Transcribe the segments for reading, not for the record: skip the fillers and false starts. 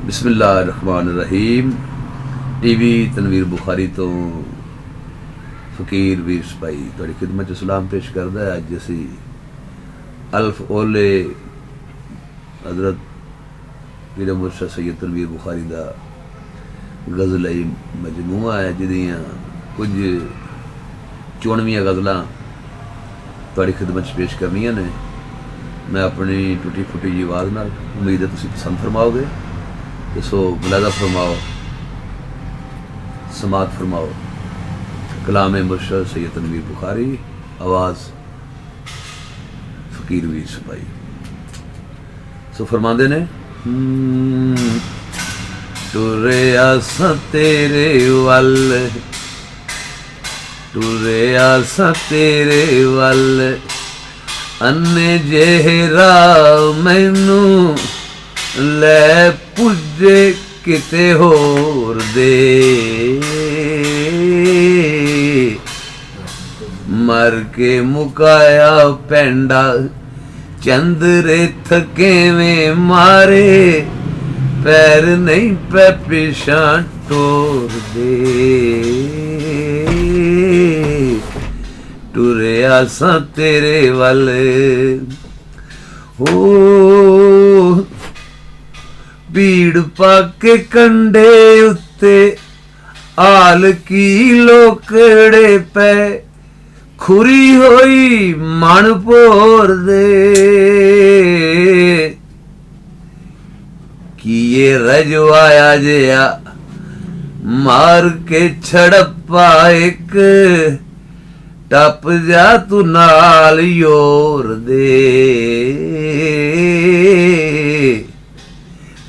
बिस्मिल्लाहिर्रहमानिर्रहीम। टीवी तनवीर बुखारी तो फकीर वीर सिपाही तुहाडी खिदमत सलाम पेश करदा है। अज असी अल्फ ओले हजरत पीर मुर्शद सैयद तनवीर बुखारी का गज़ल मजमूआ है, जिहदियां कुछ 94 गज़लां तुहाडी खिदमत पेश करनियां ने। मैं अपनी टुटी फुटी जी आवाज़ नाल उम्मीद है तुसीं पसंद फरमाओगे। तो सो मुलादा फरमाओ, समात फरमाओ। कलाम मुर्शद सैयद तनवीर बुखारी, आवाज़ फकीर वीर सिपाही। सो फरमांदे ने, टुरे आसा तेरे वल, टुरे आसा तेरे वल, अन्ने जेहरा मैनू लै पुजे किते होर दे। मर के मुकाया पेंडा चंदरे थके में मारे, पैर नहीं पे पिछा टोर दे। टुरे आसा तेरे वल हो, भीड़ पाके कंडे उत्ते आल की लोकड़े पे, खुरी होई मन पोर दे। कि ये रजवाया जया मार के छड़प्पा एक, टप जा तू नाल योर दे।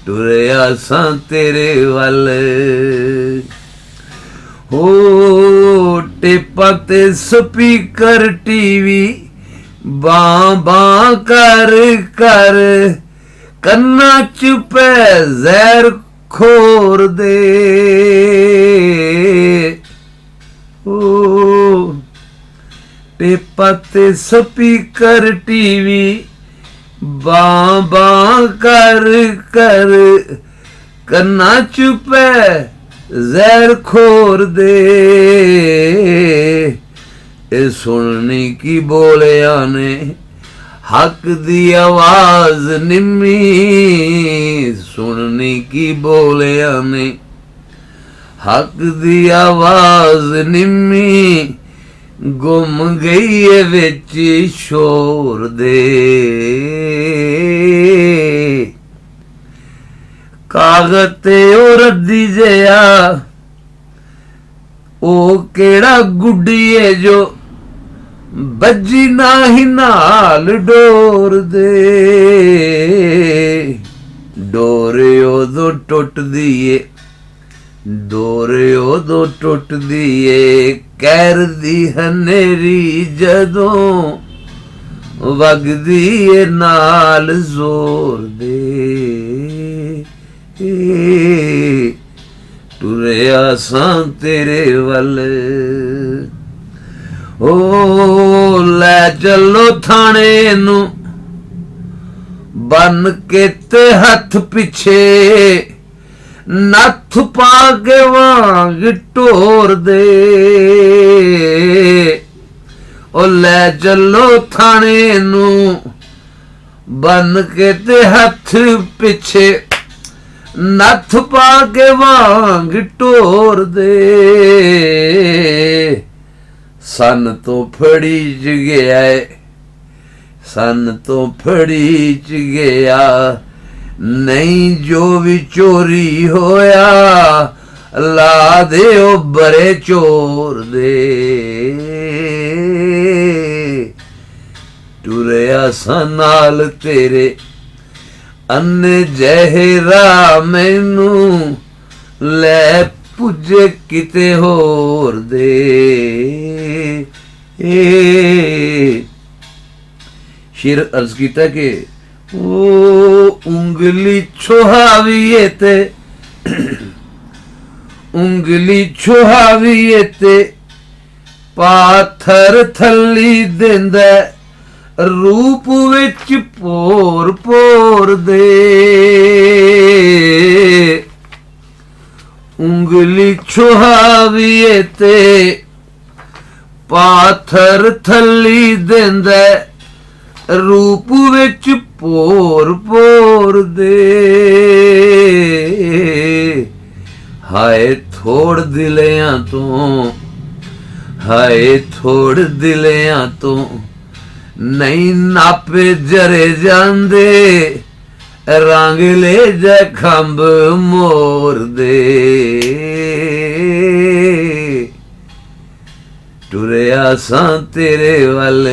टुरे आसा तेरे वल हो, टेपा ते स्पीकर टीवी बां बां कर कर, कन्ना च पै जहर खोर दे। ओ टेपा ते स्पीकर टीवी बां बां कर कर, कन्ना चुपे जहर खोर दे। ए सुननी की बोलिया ने हक दी आवाज निम्मी, सुननी की बोलिया ने हक दी आवाज निम्मी, गुम गई है विच शोर दे। कागज ते ओ रद्दी जया ओ केड़ा गुड्डीए जो, बज्जी नाही नाल डोर दे। डोरे ओदो टुट दिए, डोरे ओदो टुट दिए, कैर दी हनेरी जदों वगदी ए नाल जोर दे। टुरे आसा तेरे वल ओ, लै चलो थाने नू बन के ते हथ पिछे, नथ पा के वांग टोर दे। ओ लै चलो थाने नू बन के ते हथ पिछे, नथ पा के वांग टोर दे। सन तो फड़ी च गया, सन तो फड़ी च गया, नहीं जो भी चोरी होया, ला दे ओ बरे चोर दे। टुरे आसा नाल तेरे अन्ने जहरा मैनू लै पुजे किते होर दे। शेर अर्ज किया कि ओ उंगली छुहावीए ते, उंगली छुहावीए ते, पाथर थली देंदा रूप विच पोर पोर दे उंगली छुहावीए ते पाथर थली देंदा रूप विच पोर पोर दे हाय थोड़ दिलियां तो हाय थोड़ दिलियां तो नहीं नापे जरे जांदे रंग ले जा खंब मोर दे टुरिया सां तेरे वल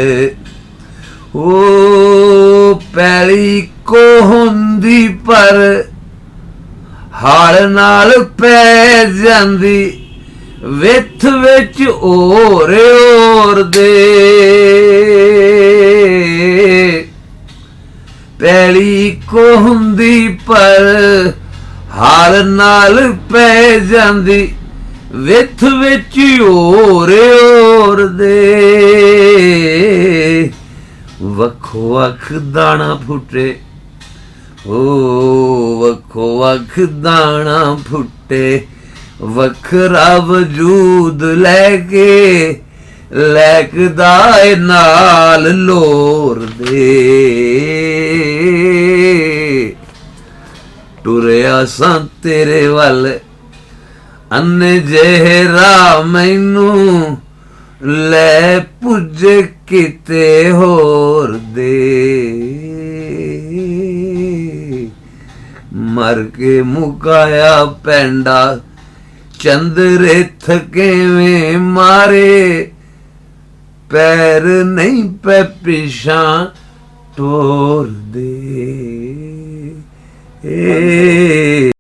ओ पैली को हुंदी पर हाल नाल पै जांदी विथ विच ओर ओर दे पैली को हुंदी पर हाल नाल पै जांदी विथ विच ओर ओर दे वखो वख दाना फुटे ओ वखो वख दाना फुटे वखरा वजूद लैके लैकदा नाल लोर दे टुरिया सां तेरे वल अन्ने जेहरा मैनू लै पुज किते होर दे मर के मुकाया पैंडा चंदरे थकेवें मारे पैर नहीं पे पिछा टोर दे